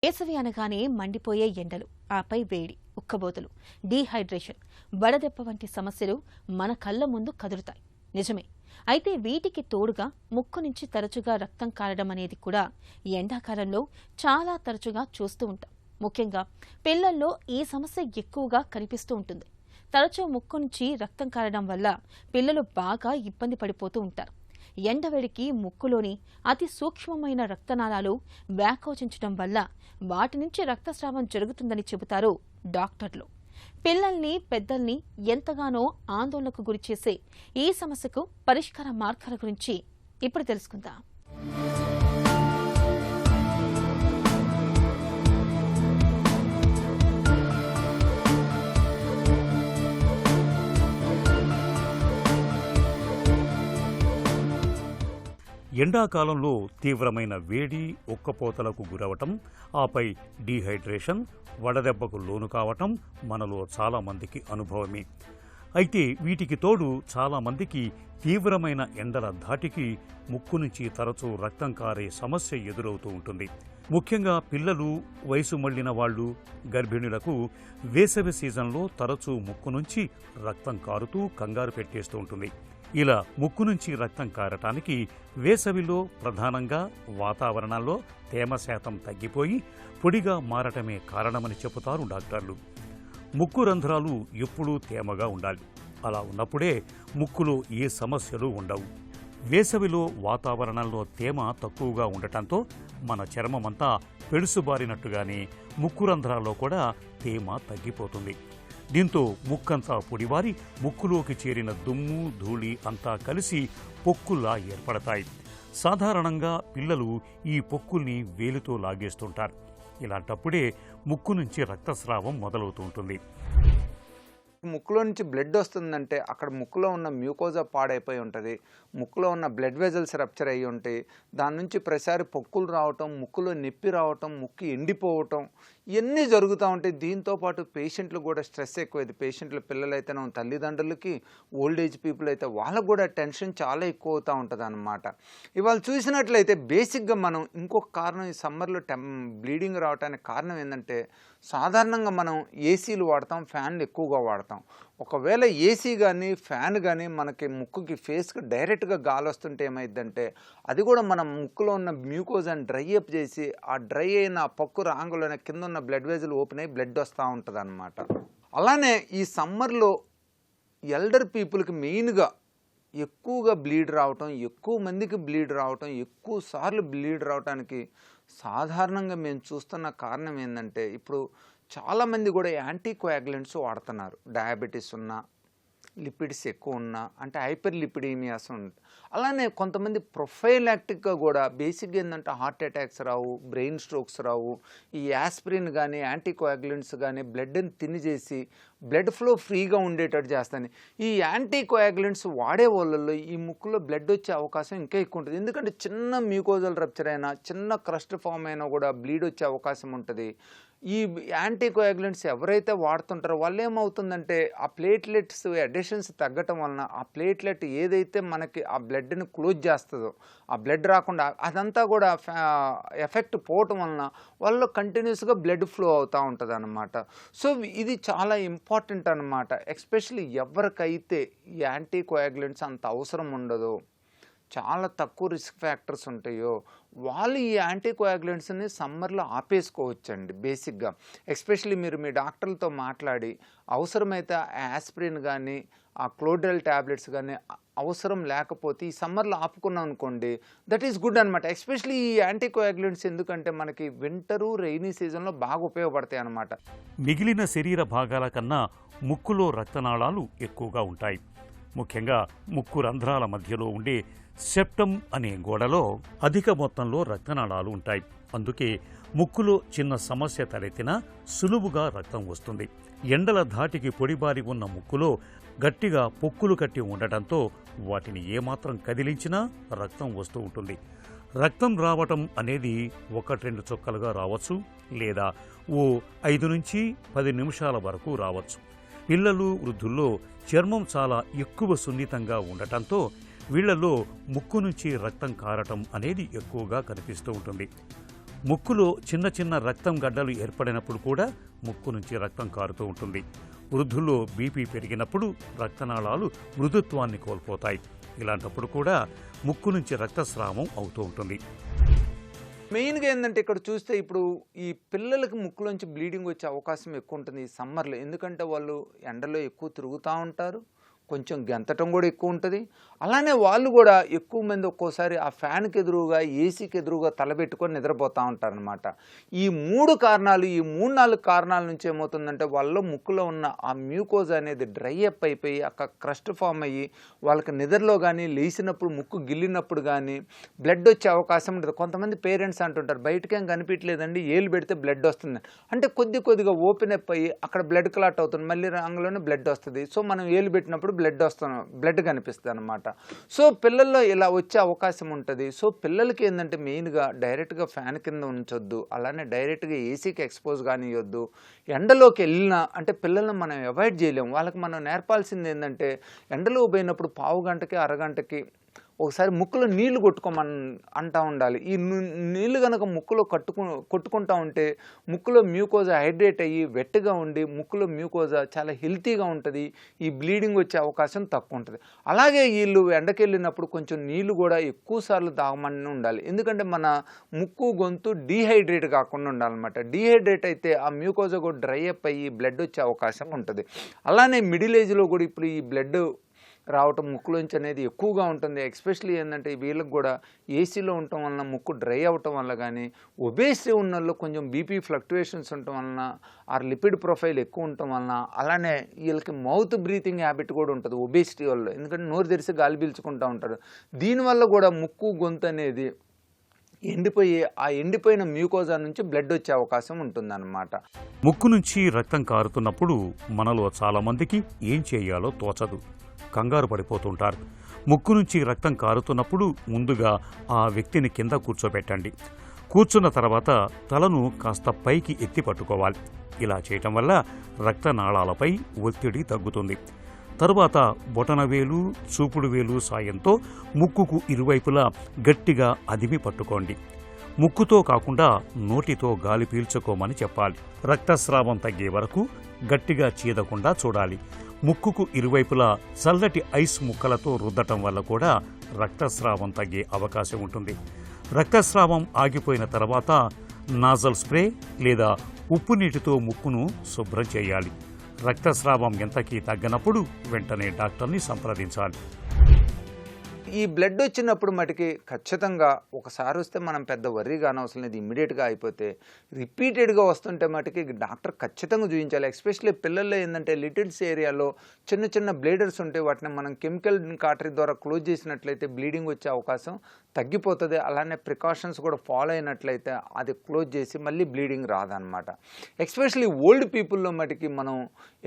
వేసవి అనగానే మండిపోయే ఎండలు, ఆపై వేడి, ఉక్కబోతలు, డీహైడ్రేషన్, వడదెబ్బ వంటి సమస్యలు మన కళ్ల ముందు కదులుతాయి. నిజమే. అయితే వీటికి తోడుగా ముక్కు నుంచి తరచుగా రక్తం కారడం అనేది కూడా ఈ ఎండాకాలంలో చాలా తరచుగా చూస్తూ ఉంటాం. ముఖ్యంగా పిల్లల్లో ఈ సమస్య ఎక్కువగా కనిపిస్తూ ఉంటుంది. తరచూ ముక్కు నుంచి రక్తం కారడం వల్ల పిల్లలు బాగా ఇబ్బంది పడిపోతూ ఉంటారు. ఎండవేడికి ముక్కులోని అతి సూక్ష్మమైన రక్తనాళాలు వ్యాకోచించడం వల్ల వాటి నుంచి రక్తస్రావం జరుగుతుందని చెబుతారు డాక్టర్లు. పిల్లల్ని, పెద్దల్ని ఎంతగానో ఆందోళనకు గురిచేసే ఈ సమస్యకు పరిష్కార మార్గాల గురించి ఇప్పుడు తెలుసుకుందాం. ఎండాకాలంలో తీవ్రమైన వేడి, ఉక్కపోతలకు గురవటం, ఆపై డీహైడ్రేషన్, వడదెబ్బకు లోను కావటం మనలో చాలామందికి అనుభవమే. అయితే వీటికి తోడు చాలామందికి తీవ్రమైన ఎండల ధాటికి ముక్కు నుంచి తరచూ రక్తం కారే సమస్య ఎదురవుతూ ఉంటుంది. ముఖ్యంగా పిల్లలు, వయసు మళ్లిన వాళ్లు, గర్భిణులకు వేసవి సీజన్లో తరచూ ముక్కు నుంచి రక్తం కారుతూ కంగారు పెట్టేస్తూ ఉంటుంది. ఇలా ముక్కు నుంచి రక్తం కారటానికి వేసవిలో ప్రధానంగా వాతావరణంలో తేమ శాతం తగ్గిపోయి పొడిగా మారటమే కారణమని చెబుతారు డాక్టర్లు. ముక్కు రంధ్రాలు ఎప్పుడూ తేమగా ఉండాలి. అలా ఉన్నప్పుడే ముక్కులో ఏ సమస్యలు ఉండవు. వేసవిలో వాతావరణంలో తేమ తక్కువగా ఉండటంతో మన చర్మమంతా పెడుసుబారినట్టుగానే ముక్కు రంధ్రాల్లో కూడా తేమ తగ్గిపోతుంది. దీంతో ముక్కంతా పొడివారి ముక్కులోకి చేరిన దుమ్ము, ధూళి అంతా కలిసి పొక్కుల్లా ఏర్పడతాయి. సాధారణంగా పిల్లలు ఈ పొక్కుల్ని వేలితో లాగేస్తుంటారు. ఇలాంటప్పుడే ముక్కు నుంచి రక్తస్రావం మొదలవుతూ ఉంటుంది. ముక్కులో నుంచి బ్లడ్ వస్తుందంటే అక్కడ ముక్కులో ఉన్న మ్యూకోజా పాడైపోయి ఉంటుంది. ముక్కులో ఉన్న బ్లడ్ వెజల్స్ రప్చర్ అయ్యి ఉంటాయి. దాని నుంచి ప్రతిసారి పొక్కులు రావటం, ముక్కులో నొప్పి రావటం, ముక్కు ఎండిపోవటం ఇవన్నీ జరుగుతూ ఉంటాయి. దీంతోపాటు పేషెంట్లు కూడా స్ట్రెస్ ఎక్కువైంది. పేషెంట్లు పిల్లలైతేనే, తల్లిదండ్రులకి, ఓల్డ్ ఏజ్ పీపుల్ అయితే వాళ్ళకు కూడా టెన్షన్ చాలా ఎక్కువ అవుతూ ఉంటుంది అన్నమాట. ఇవాళ చూసినట్లయితే బేసిక్గా మనం ఇంకొక కారణం, ఈ సమ్మర్లో బ్లీడింగ్ రావడానికి కారణం ఏంటంటే, సాధారణంగా మనం ఏసీలు వాడతాం, ఫ్యాన్లు ఎక్కువగా వాడతాం. ఒకవేళ ఏసీ కానీ ఫ్యాన్ కానీ మనకి ముక్కుకి, ఫేస్కి డైరెక్ట్గా గాలి వస్తుంటే ఏమైందంటే అది కూడా మన ముక్కులో ఉన్న మ్యూకోజాని డ్రై అప్ చేసి ఆ డ్రై అయిన పక్కు రాంగులోనే కింద ఉన్న బ్లడ్ వెజల్ ఓపెన్ అయ్యి బ్లడ్ వస్తూ ఉంటుంది అన్నమాట. అలానే ఈ సమ్మర్లో ఎల్డర్ పీపుల్కి మెయిన్గా ఎక్కువగా బ్లీడ్ రావటం, ఎక్కువ మందికి బ్లీడ్ రావటం, ఎక్కువ సార్లు బ్లీడ్ రావడానికి సాధారణంగా మేము చూస్తున్న కారణం ఏంటంటే, ఇప్పుడు చాలామంది కూడా యాంటీకోయాగులెంట్స్ వాడుతున్నారు. డయాబెటీస్ ఉన్నా, లిపిడ్స్ ఎక్కువ ఉన్నా, అంటే హైపర్ లిపిడీమియాస్ ఉంది. అలానే కొంతమంది ప్రొఫైలాక్టిక్గా కూడా బేసిక్గా ఏంటంటే హార్ట్ అటాక్స్ రావు, బ్రెయిన్ స్ట్రోక్స్ రావు. ఈ యాస్పిరిన్ కానీ యాంటీకోయాగులెంట్స్ కానీ బ్లడ్ని తినిచేసి బ్లడ్ ఫ్లో ఫ్రీగా ఉండేటట్టు చేస్తాను. ఈ యాంటీకోయాగులెంట్స్ వాడే వాళ్ళల్లో ఈ ముక్కులో బ్లడ్ వచ్చే అవకాశం ఇంకా ఎక్కువ ఉంటుంది. ఎందుకంటే చిన్న మ్యూకోజల్ రప్చర్ అయినా, చిన్న క్రస్ట్ ఫామ్ అయినా కూడా బ్లీడ్ వచ్చే అవకాశం ఉంటుంది. ఈ యాంటీకోయాగులెంట్స్ ఎవరైతే వాడుతుంటారో వాళ్ళు ఏమవుతుందంటే ఆ ప్లేట్లెట్స్ అడిషన్స్ తగ్గటం వలన ఆ ప్లేట్లెట్ ఏదైతే మనకి ఆ బ్లడ్ని క్లోజ్ చేస్తుందో, ఆ బ్లడ్ రాకుండా అదంతా కూడా ఎఫెక్ట్ పోవటం వలన వాళ్ళు కంటిన్యూస్గా బ్లడ్ ఫ్లో అవుతూ ఉంటుంది అన్నమాట. సో ఇది చాలా ఇంపార్టెంట్ అన్నమాట. ఎస్పెషల్లీ ఎవరికైతే ఈ యాంటీకోయాగులెంట్స్ అంత అవసరం ఉండదో, చాలా తక్కువ రిస్క్ ఫ్యాక్టర్స్ ఉంటాయో వాళ్ళు ఈ యాంటీకోయాగులెంట్స్ని సమ్మర్లో ఆపేసుకోవచ్చండి. బేసిక్గా ఎస్పెషల్లీ మీరు మీ డాక్టర్లతో మాట్లాడి అవసరమైతే యాస్పిరిన్ కానీ, ఆ క్లోడ్రెల్ ట్యాబ్లెట్స్ కానీ అవసరం లేకపోతే ఈ సమ్మర్లో ఆపుకున్నాం అనుకోండి, దట్ ఈస్ గుడ్ అనమాట. ఎస్పెషల్లీ ఈ యాంటీకోయాగులెంట్స్ ఎందుకంటే మనకి వింటరు, రెయినీ సీజన్లో బాగా ఉపయోగపడతాయి అన్నమాట. మిగిలిన శరీర భాగాల కన్నా ముక్కులో రక్తనాళాలు ఎక్కువగా ఉంటాయి. ముఖ్యంగా ముక్కు రంధ్రాల మధ్యలో ఉండే సెప్టమ్ అనే గోడలో అధిక మొత్తంలో రక్తనాళాలు ఉంటాయి. అందుకే ముక్కులో చిన్న సమస్య తలెత్తినా సులువుగా రక్తం వస్తుంది. ఎండల ధాటికి పొడిబారి ఉన్న ముక్కులో గట్టిగా పొక్కులు కట్టి ఉండటంతో వాటిని ఏమాత్రం కదిలించినా రక్తం వస్తూ ఉంటుంది. రక్తం రావటం అనేది 1-2 చుక్కలుగా రావచ్చు, లేదా ఓ 5 నుంచి 10 నిమిషాల వరకు రావచ్చు. పిల్లలు, వృద్ధుల్లో చర్మం చాలా ఎక్కువ సున్నితంగా ఉండటంతో వీళ్లలో ముక్కు నుంచి రక్తం కారటం అనేది ఎక్కువగా కనిపిస్తూ ఉంటుంది. ముక్కులో చిన్న చిన్న రక్తం గడ్డలు ఏర్పడినప్పుడు కూడా ముక్కు నుంచి రక్తం కారుతూ ఉంటుంది. వృద్ధుల్లో బీపీ పెరిగినప్పుడు రక్తనాళాలు మృదుత్వాన్ని కోల్పోతాయి. ఇలాంటప్పుడు కూడా ముక్కు నుంచి రక్తస్రావం అవుతూ ఉంటుంది. మెయిన్గా ఏంటంటే ఇక్కడ చూస్తే ఇప్పుడు ఈ పిల్లలకి ముక్కులోంచి బ్లీడింగ్ వచ్చే అవకాశం ఎక్కువ ఉంటుంది ఈ సమ్మర్లో. ఎందుకంటే వాళ్ళు ఎండలో ఎక్కువ తిరుగుతూ ఉంటారు, కొంచెం గెంతటం కూడా ఎక్కువ ఉంటుంది. అలానే వాళ్ళు కూడా ఎక్కువ మంది ఒక్కోసారి ఆ ఫ్యాన్కి ఎదురుగా ఏసీకి ఎదురుగా తలబెట్టుకొని నిద్రపోతూ ఉంటారనమాట. ఈ 3 కారణాలు, ఈ 3-4 కారణాల నుంచి ఏమవుతుందంటే వాళ్ళలో ముక్కులో ఉన్న ఆ మ్యూకోజా అనేది డ్రై అప్ అయిపోయి అక్కడ క్రస్ట్ ఫామ్ అయ్యి వాళ్ళకి నిద్రలో కానీ లేచినప్పుడు ముక్కు గిల్లినప్పుడు కానీ బ్లడ్ వచ్చే అవకాశం ఉంటుంది. కొంతమంది పేరెంట్స్ అంటుంటారు బయటకేం కనిపించలేదండి, ఏలు పెడితే బ్లడ్ వస్తుంది అంటే కొద్దిగా ఓపెన్ అప్ అయ్యి అక్కడ బ్లడ్ క్లాట్ అవుతుంది, మళ్ళీ రంగులోనే బ్లడ్ వస్తుంది. సో మనం ఏలు పెట్టినప్పుడు బ్లడ్ కనిపిస్తుంది అనమాట. సో పిల్లల్లో ఇలా వచ్చే అవకాశం ఉంటుంది. సో పిల్లలకి ఏంటంటే మెయిన్గా డైరెక్ట్గా ఫ్యాన్ కింద ఉంచొద్దు, అలానే డైరెక్ట్గా ఏసీకి ఎక్స్పోజ్ కానియొద్దు. ఎండలోకి వెళ్ళినా అంటే పిల్లల్ని మనం అవాయిడ్ చేయలేము. వాళ్ళకి మనం నేర్పాల్సింది ఏంటంటే ఎండలో పోయినప్పుడు పావు గంటకి అరగంటకి ఒకసారి ముక్కులో నీళ్లు కొట్టుకోమని అంటూ ఉండాలి. ఈ నీళ్లు కనుక ముక్కులో కొట్టుకుంటూ ఉంటే ముక్కులో మ్యూకోజా హైడ్రేట్ అయ్యి వెట్గా ఉండి ముక్కులో మ్యూకోజా చాలా హెల్తీగా ఉంటుంది. ఈ బ్లీడింగ్ వచ్చే అవకాశం తక్కువ ఉంటుంది. అలాగే వీళ్ళు ఎండకెళ్ళినప్పుడు కొంచెం నీళ్లు కూడా ఎక్కువసార్లు తాగమని ఉండాలి. ఎందుకంటే మన ముక్కు గొంతు డీహైడ్రేట్ కాకుండా ఉండాలన్నమాట. డీహైడ్రేట్ అయితే ఆ మ్యూకోజా కూడా డ్రై అప్ అయ్యి బ్లడ్ వచ్చే అవకాశం ఉంటుంది. అలానే మిడిల్ ఏజ్లో కూడా ఇప్పుడు ఈ బ్లడ్ రావటం ముక్కులోంచి అనేది ఎక్కువగా ఉంటుంది. ఎస్పెషల్లీ ఏంటంటే వీళ్ళకి కూడా ఏసీలో ఉండటం వలన ముక్కు డ్రై అవ్వటం వల్ల కానీ, ఒబేసిటీ ఉన్న వాళ్ళు కొంచెం బీపీ ఫ్లక్చువేషన్స్ ఉండటం వలన, ఆ లిపిడ్ ప్రొఫైల్ ఎక్కువ ఉండటం వలన, అలానే వీళ్ళకి మౌత్ బ్రీతింగ్ హ్యాబిట్ కూడా ఉంటుంది ఒబేసిటీ వల్ల. ఎందుకంటే నోరు తెరిచి గాలి పీల్చుకుంటూ ఉంటారు. దీనివల్ల కూడా ముక్కు గొంతు అనేది ఎండిపోయిన మ్యూకోజా నుంచి బ్లడ్ వచ్చే అవకాశం ఉంటుందన్నమాట. ముక్కు నుంచి రక్తం కారుతున్నప్పుడు మనలో చాలా మందికి ఏం చేయాలో తోచదు, కంగారు పడిపోతుంటారు. ముక్కు నుంచి రక్తం కారుతున్నప్పుడు ముందుగా ఆ వ్యక్తిని కింద కూర్చోబెట్టండి. కూర్చున్న తర్వాత తలను కాస్త పైకి ఎత్తి పట్టుకోవాలి. ఇలా చేయటం వల్ల రక్తనాళాలపై ఒత్తిడి తగ్గుతుంది. తరువాత బొటనవేలు, చూపుడు వేలు సాయంతో ముక్కుకు ఇరువైపులా గట్టిగా అదిమి పట్టుకోండి. ముక్కుతో కాకుండా నోటితో గాలి పీల్చుకోమని చెప్పాలి. రక్తస్రావం తగ్గే వరకు గట్టిగా చీదకుండా చూడాలి. ముక్కుకు ఇరువైపులా చల్లటి ఐస్ ముక్కలతో రుద్దటం వల్ల కూడా రక్తస్రావం తగ్గే అవకాశం ఉంటుంది. రక్తస్రావం ఆగిపోయిన తర్వాత నాజల్ స్ప్రే లేదా ఉప్పు నీటితో ముక్కును శుభ్రం చేయాలి. రక్తస్రావం ఎంతకీ తగ్గనప్పుడు వెంటనే డాక్టర్ని సంప్రదించాలి. ఈ బ్లడ్ వచ్చినప్పుడు మటుకి ఖచ్చితంగా ఒకసారి వస్తే మనం పెద్ద వర్రీ కానవసరం లేదు, ఇమ్మీడియట్గా అయిపోతే. రిపీటెడ్గా వస్తుంటే మటుకి డాక్టర్ ఖచ్చితంగా చూపించాలి. ఎస్పెషల్లీ పిల్లల్లో ఏంటంటే లిటిల్స్ ఏరియాలో చిన్న బ్లేడర్స్ ఉంటే వాటిని మనం కెమికల్ కాటరీ ద్వారా క్లోజ్ చేసినట్లయితే బ్లీడింగ్ వచ్చే అవకాశం తగ్గిపోతుంది. అలానే ప్రికాషన్స్ కూడా ఫాలో అయినట్లయితే అది క్లోజ్ చేసి మళ్ళీ బ్లీడింగ్ రాదనమాట. ఎస్పెషల్లీ ఓల్డ్ పీపుల్లో మటుకి మనం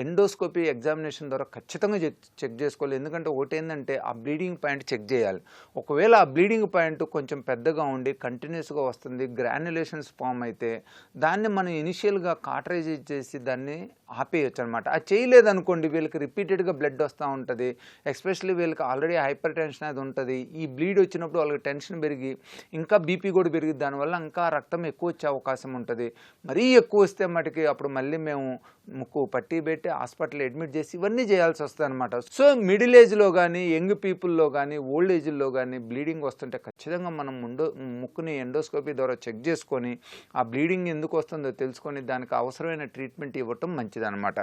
ఎండోస్కోపీ ఎగ్జామినేషన్ ద్వారా ఖచ్చితంగా చెక్ చేసుకోవాలి. ఎందుకంటే ఒకటి ఏంటంటే ఆ బ్లీడింగ్ పాయింట్ చెక్ చేయాలి. ఒకవేళ ఆ బ్లీడింగ్ పాయింట్ కొంచెం పెద్దగా ఉండి కంటిన్యూస్గా వస్తుంది, గ్రాన్యులేషన్స్ ఫామ్ అయితే దాన్ని మనం ఇనిషియల్గా కాటరైజ్ చేసి దాన్ని ఆపేయచ్చు అనమాట. అది చేయలేదనుకోండి వీళ్ళకి రిపీటెడ్గా బ్లడ్ వస్తూ ఉంటుంది. ఎస్పెషల్లీ వీళ్ళకి ఆల్రెడీ హైపర్ టెన్షన్ అది ఉంటుంది. ఈ బ్లీడ్ వచ్చినప్పుడు వాళ్ళకి టెన్షన్ పెరిగి ఇంకా బీపీ కూడా పెరిగి దానివల్ల ఇంకా రక్తం ఎక్కువ వచ్చే అవకాశం ఉంటుంది. మరీ ఎక్కువ వస్తే మటుకి అప్పుడు మళ్ళీ మేము ముక్కు పట్టి పెట్టి హాస్పిటల్ అడ్మిట్ చేసి ఇవన్నీ చేయాల్సి వస్తుంది అనమాట. సో మిడిల్ ఏజ్లో కానీ, యంగ్ పీపుల్లో కానీ, ఓల్డ్ ఏజ్లో కానీ బ్లీడింగ్ వస్తుంటే ఖచ్చితంగా మనం ముక్కుని ఎండోస్కోపీ ద్వారా చెక్ చేసుకొని ఆ బ్లీడింగ్ ఎందుకు వస్తుందో తెలుసుకొని దానికి అవసరమైన ట్రీట్మెంట్ ఇవ్వటం మంచిదన్నమాట.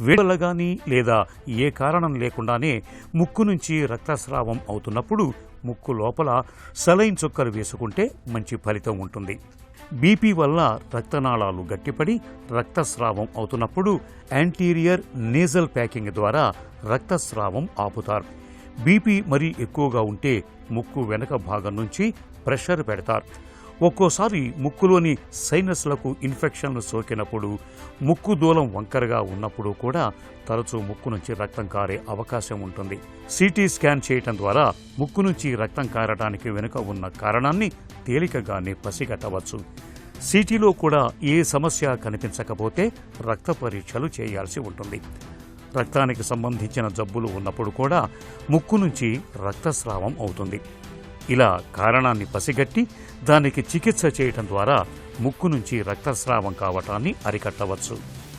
వేళ గాని లేదా ఏ కారణం లేకుండానే ముక్కు నుంచి రక్తస్రావం అవుతున్నప్పుడు ముక్కు లోపల సలైన్ చుక్కలు వేసుకుంటే మంచి ఫలితం ఉంటుంది. బీపీ వల్ల రక్తనాళాలు గట్టిపడి రక్తస్రావం అవుతున్నప్పుడు యాంటీరియర్ నేజల్ ప్యాకింగ్ ద్వారా రక్తస్రావం ఆపుతారు. బీపీ మరీ ఎక్కువగా ఉంటే ముక్కు వెనక భాగం నుంచి ప్రెషర్ పెడతారు. ఒక్కోసారి ముక్కులోని సైనస్లకు ఇన్ఫెక్షన్లు సోకినప్పుడు, ముక్కు దూలం వంకరగా ఉన్నప్పుడు కూడా తరచూ ముక్కు నుంచి రక్తం కారే అవకాశం ఉంటుంది. సిటీ స్కాన్ చేయటం ద్వారా ముక్కు నుంచి రక్తం కారడానికి వెనుక ఉన్న కారణాన్ని తేలికగానే పసిగట్టవచ్చు. సిటీలో కూడా ఏ సమస్య కనిపించకపోతే రక్త పరీక్షలు చేయాల్సి ఉంటుంది. రక్తానికి సంబంధించిన జబ్బులు ఉన్నప్పుడు కూడా ముక్కు నుంచి రక్తస్రావం అవుతుంది. ఇలా కారణాన్ని పసిగట్టి దానికి చికిత్స చేయటం ద్వారా ముక్కు నుంచి రక్తస్రావం కావటాన్ని అరికట్టవచ్చు.